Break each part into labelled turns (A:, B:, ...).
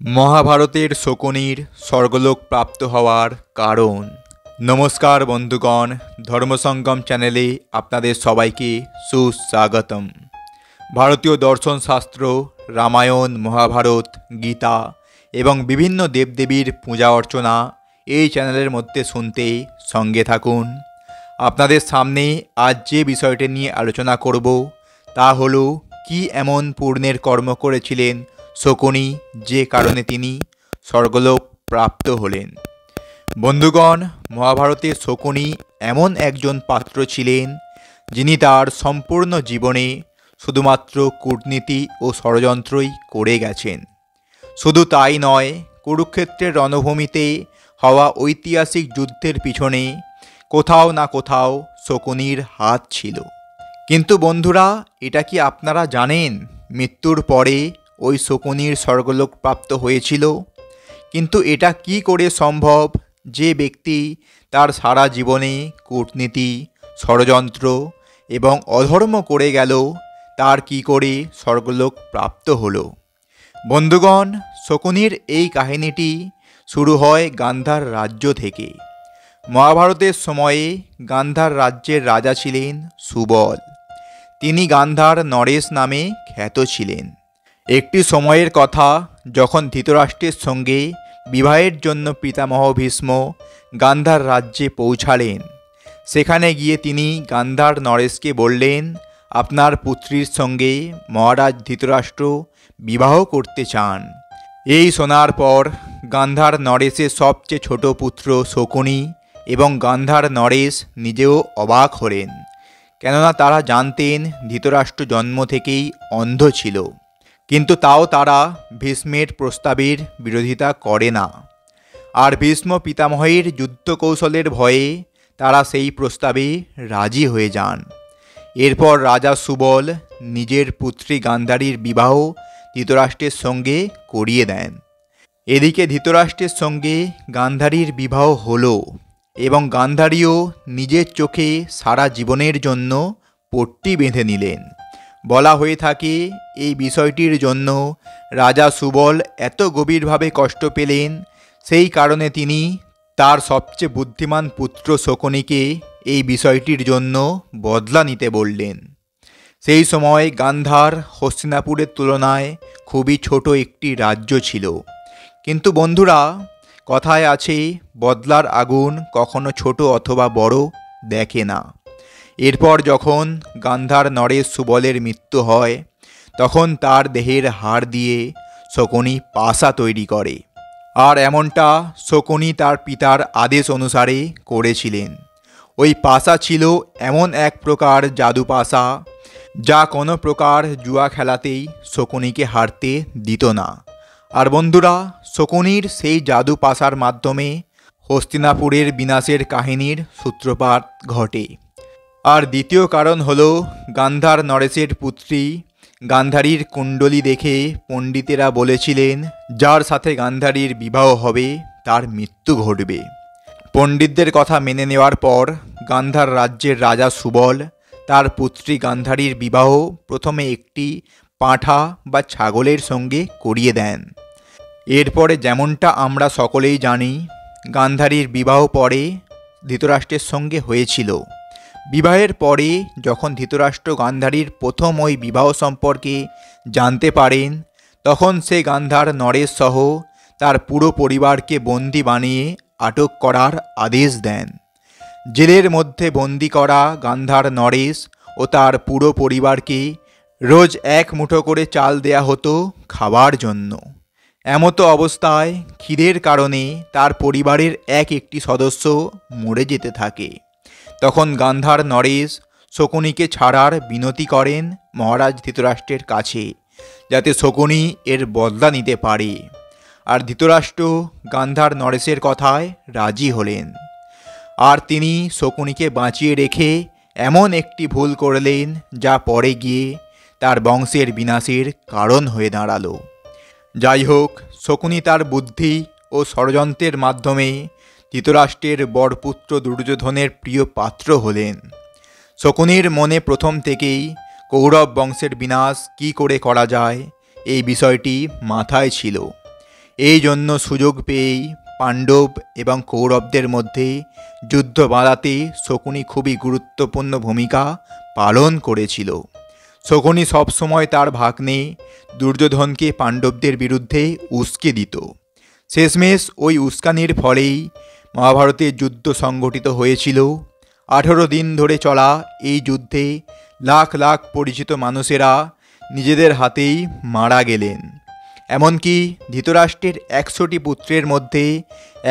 A: মহাভারতের শকুনির স্বর্গলোক প্রাপ্ত হওয়ার কারণ। নমস্কার বন্ধুগণ, ধর্মসঙ্গম চ্যানেলে আপনাদের সবাইকে সুস্বাগতম। ভারতীয় দর্শন শাস্ত্র, রামায়ণ, মহাভারত, গীতা এবং বিভিন্ন দেবদেবীর পূজা অর্চনা এই চ্যানেলের মধ্যে শুনতে সঙ্গে থাকুন। আপনাদের সামনে আজ যে বিষয়টি নিয়ে আলোচনা করব তা হলো কি এমন পুণ্যের কর্ম করেছিলেন শকুনি যে কারণে তিনি স্বর্গলোক প্রাপ্ত হলেন। বন্ধুগণ, মহাভারতের শকুনি এমন একজন পাত্র ছিলেন যিনি তার সম্পূর্ণ জীবনে শুধুমাত্র কূটনীতি ও ষড়যন্ত্রই করে গেছেন। শুধু তাই নয়, কুরুক্ষেত্রের রণভূমিতে হওয়া ঐতিহাসিক যুদ্ধের পিছনে কোথাও না কোথাও শকুনির হাত ছিল। কিন্তু বন্ধুরা, এটা কি আপনারা জানেন মৃত্যুর পরে ওই শকুনির স্বর্গলোক প্রাপ্ত হয়েছিল? কিন্তু এটা কি করে সম্ভব যে ব্যক্তি তার সারা জীবনে কূটনীতি, ষড়যন্ত্র এবং অধর্ম করে গেল, তার কি করে স্বর্গলোক প্রাপ্ত হলো? বন্ধুগণ, শকুনির এই কাহিনীটি শুরু হয় গান্ধার রাজ্য থেকে। মহাভারতের সময়ে গান্ধার রাজ্যের রাজা ছিলেন সুবল। তিনি গান্ধার নরেশ নামে খ্যাত ছিলেন। একটি সময়ের কথা, যখন ধৃতরাষ্ট্রের সঙ্গে বিবাহের জন্য পিতামহ ভীষ্ম গান্ধার রাজ্যে পৌঁছালেন। সেখানে গিয়ে তিনি গান্ধার নরেশকে বললেন, আপনার পুত্রীর সঙ্গে মহারাজ ধৃতরাষ্ট্র বিবাহ করতে চান। এই শোনার পর গান্ধার নরেশের সবচেয়ে ছোট পুত্র শকুনি এবং গান্ধার নরেশ নিজেও অবাক হলেন, কেননা তারা জানতেন ধৃতরাষ্ট্র জন্ম থেকেই অন্ধ ছিল। কিন্তু তাও তারা ভীষ্মের প্রস্তাবের বিরোধিতা করে না। আর ভীষ্ম পিতামহের যুদ্ধ কৌশলের ভয়ে তারা সেই প্রস্তাবে রাজি হয়ে যান। এরপর রাজা সুবল নিজের পুত্রী গান্ধারীর বিবাহ ধৃতরাষ্ট্রের সঙ্গে করিয়ে দেন। এদিকে ধৃতরাষ্ট্রের সঙ্গে গান্ধারীর বিবাহ হলো এবং গান্ধারীও নিজের চোখে সারা জীবনের জন্য পট্টি বেঁধে নিলেন। বলা হয়ে থাকে, এই বিষয়টির জন্য রাজা সুবল এত গভীরভাবে কষ্ট পেলেন, সেই কারণে তিনি তার সবচেয়ে বুদ্ধিমান পুত্র শকুনিকে এই বিষয়টির জন্য বদলা নিতে বললেন। সেই সময় গান্ধার হস্তিনাপুরের তুলনায় খুবই ছোট একটি রাজ্য ছিল। কিন্তু বন্ধুরা, কথায় আছে, বদলার আগুন কখনো ছোট অথবা বড় দেখে না। এরপর যখন গান্ধার নরেশ সুবলের মৃত্যু হয়, তখন তার দেহের হাড় দিয়ে শকুনি পাশা তৈরি করে। আর এমনটা শকুনি তার পিতার আদেশ অনুসারে করেছিলেন। ওই পাশা ছিল এমন এক প্রকার জাদু পাশা, যা কোনো প্রকার জুয়া খেলাতেই শকুনিকে হারতে দিত না। আর বন্ধুরা, শকুনির সেই জাদু পাশার মাধ্যমে হস্তিনাপুরের বিনাশের কাহিনীর সূত্রপাত ঘটে। আর দ্বিতীয় কারণ হলো, গান্ধার নরেশের পুত্রী গান্ধারীর কুণ্ডলী দেখে পণ্ডিতেরা বলেছিলেন, যার সাথে গান্ধারীর বিবাহ হবে তার মৃত্যু ঘটবে। পণ্ডিতদের কথা মেনে নেওয়ার পর গান্ধার রাজ্যের রাজা সুবল তার পুত্রী গান্ধারীর বিবাহ প্রথমে একটি পাঁঠা বা ছাগলের সঙ্গে করিয়ে দেন। এরপরে যেমনটা আমরা সকলেই জানি, গান্ধারীর বিবাহ পরে ধৃতরাষ্ট্রের সঙ্গে হয়েছিল। বিবাহের পরে যখন ধৃতরাষ্ট্র গান্ধারীর প্রথম ওই বিবাহ সম্পর্কে জানতে পারেন, তখন সে গান্ধার নরেশ সহ তার পুরো পরিবারকে বন্দি বানিয়ে আটক করার আদেশ দেন। জেলের মধ্যে বন্দি করা গান্ধার নরেশ ও তার পুরো পরিবারকে রোজ এক মুঠো করে চাল দেয়া হতো খাবার জন্য। এমতো অবস্থায় খিদের কারণে তার পরিবারের একটি সদস্য মরে যেতে থাকে। তখন গান্ধার নরেশ শকুনিকে ছাড়ার বিনতি করেন মহারাজ ধৃতরাষ্ট্রের কাছে, যাতে শকুনি এর বদলা নিতে পারে। আর ধৃতরাষ্ট্র গান্ধার নরেশের কথায় রাজি হলেন। আর তিনি শকুনিকে বাঁচিয়ে রেখে এমন একটি ভুল করলেন, যা পরে গিয়ে তার বংশের বিনাশের কারণ হয়ে দাঁড়ালো। যাই হোক, শকুনি তার বুদ্ধি ও ষড়যন্ত্রের মাধ্যমে ধৃতরাষ্ট্রের বরপুত্র দুর্যোধনের প্রিয় পাত্র হলেন। শকুনির মনে প্রথম থেকেই কৌরব বংশের বিনাশ কী করে করা যায়, এই বিষয়টি মাথায় ছিল। এই জন্য সুযোগ পেয়েই পাণ্ডব এবং কৌরবদের মধ্যে যুদ্ধ বাঁধাতে শকুনি খুবই গুরুত্বপূর্ণ ভূমিকা পালন করেছিল। শকুনি সবসময় তার ভাগ্নে দুর্যোধনকে পাণ্ডবদের বিরুদ্ধে উস্কে দিত। শেষমেশ ওই উস্কানির ফলেই মহাভারতের যুদ্ধ সংগঠিত হয়েছিল। 18 দিন ধরে চলা এই যুদ্ধে লাখ লাখ পরিচিত মানুষেরা নিজেদের হাতেই মারা গেলেন। এমনকি ধৃতরাষ্ট্রের 100টি পুত্রের মধ্যে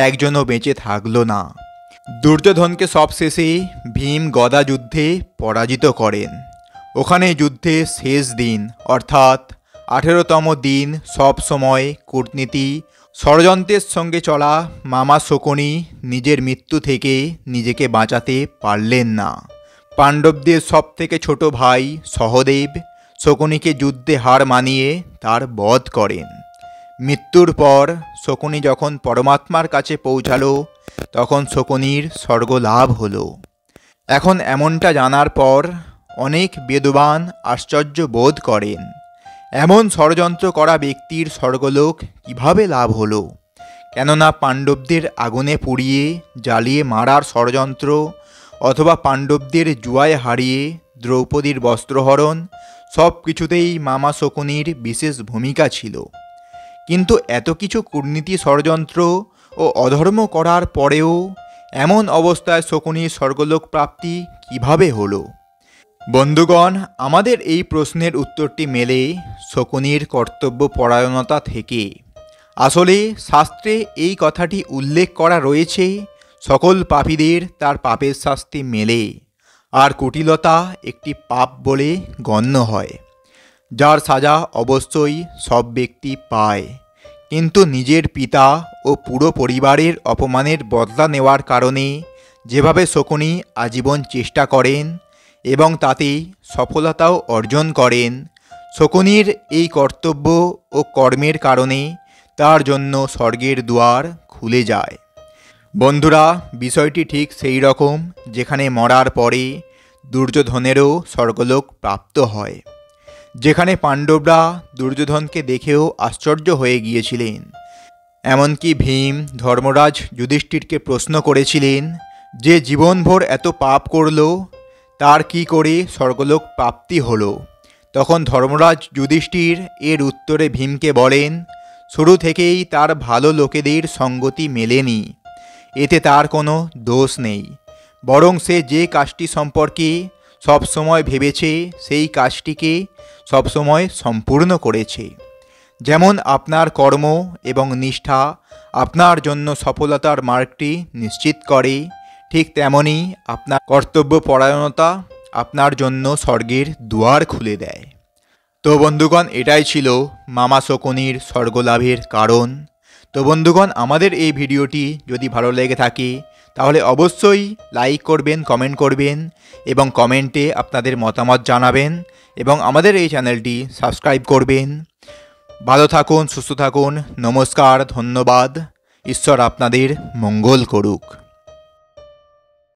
A: একজনও বেঁচে থাকল না। দুর্যোধনকে সবশেষে ভীম গদা যুদ্ধে পরাজিত করেন। ওখানে যুদ্ধের শেষ দিন অর্থাৎ 18তম দিন সব সময় কূটনীতি ষড়যন্ত্রের সঙ্গে চলা মামা শকুনি নিজের মৃত্যু থেকে নিজেকে বাঁচাতে পারলেন না। পাণ্ডবদের সবথেকে ছোট ভাই সহদেব শকুনিকে যুদ্ধে হার মানিয়ে তার বধ করেন। মৃত্যুর পর শকুনি যখন পরমাত্মার কাছে পৌঁছালো তখন শকুনির স্বর্গ লাভ হলো। এখন এমনটা জানার পর অনেক বেদবান আশ্চর্য বোধ করেন, এমন ষড়যন্ত্র করা ব্যক্তির স্বর্গলোক কিভাবে লাভ হলো? কেননা পাণ্ডবদের আগুনে পুড়িয়ে জ্বালিয়ে মারার ষড়যন্ত্র অথবা পাণ্ডবদের জুয়ায় হারিয়ে দ্রৌপদীর বস্ত্রহরণ সব কিছুতেই মামা শকুনির বিশেষ ভূমিকা ছিল। কিন্তু এত কিছু কূটনীতি ষড়যন্ত্র ও অধর্ম করার পরেও এমন অবস্থায় শকুনির স্বর্গলোক প্রাপ্তি কিভাবে হলো? বন্ধুগণ, আমাদের এই প্রশ্নের উত্তরটি মেলে শকুনির কর্তব্যপরায়ণতা থেকে। আসলে শাস্ত্রে এই কথাটি উল্লেখ করা রয়েছে, সকল পাপীদের তার পাপের শাস্তি মেলে, আর কুটিলতা একটি পাপ বলে গণ্য হয়, যার সাজা অবশ্যই সব ব্যক্তি পায়। কিন্তু নিজের পিতা ও পুরো পরিবারের অপমানের বদলা নেওয়ার কারণে যেভাবে শকুনি আজীবন চেষ্টা করেন এবং তাতে সফলতাও অর্জন করেন, শকুনির এই কর্তব্য ও কর্মের কারণে তার জন্য স্বর্গের দুয়ার খুলে যায়। বন্ধুরা, বিষয়টি ঠিক সেই রকম যেখানে মরার পরে দুর্যোধনেরও স্বর্গলোক প্রাপ্ত হয়। যেখানে পাণ্ডবরা দুর্যোধনকে দেখেও আশ্চর্য হয়ে গিয়েছিলেন। এমনকি ভীম ধর্মরাজ যুধিষ্ঠিরকে প্রশ্ন করেছিলেন যে জীবনভর এত পাপ করল, তার কি করে স্বর্গলোক প্রাপ্তি হলো? তখন ধর্মরাজ যুধিষ্ঠির এর উত্তরে ভীমকে বলেন, শুরু থেকেই তার ভালো লোকেদের সঙ্গতি মেলেনি, এতে তার কোনো দোষ নেই, বরং সে যে কাজটি সম্পর্কে সবসময় ভেবেছে সেই কাজটিকে সবসময় সম্পূর্ণ করেছে। যেমন আপনার কর্ম এবং নিষ্ঠা আপনার জন্য সফলতার মার্গটি নিশ্চিত করে, ঠিক তেমনই আপনার কর্তব্যপরায়ণতা আপনার জন্য স্বর্গের দুয়ার খুলে দেয়। তো বন্ধুগণ, এটাই ছিল মামা শকুনির স্বর্গলাভের কারণ। তো বন্ধুগণ, আমাদের এই ভিডিওটি যদি ভালো লেগে থাকে তাহলে অবশ্যই লাইক করবেন, কমেন্ট করবেন এবং কমেন্টে আপনাদের মতামত জানাবেন এবং আমাদের এই চ্যানেলটি সাবস্ক্রাইব করবেন। ভালো থাকুন, সুস্থ থাকুন, নমস্কার, ধন্যবাদ। ঈশ্বর আপনাদের মঙ্গল করুক।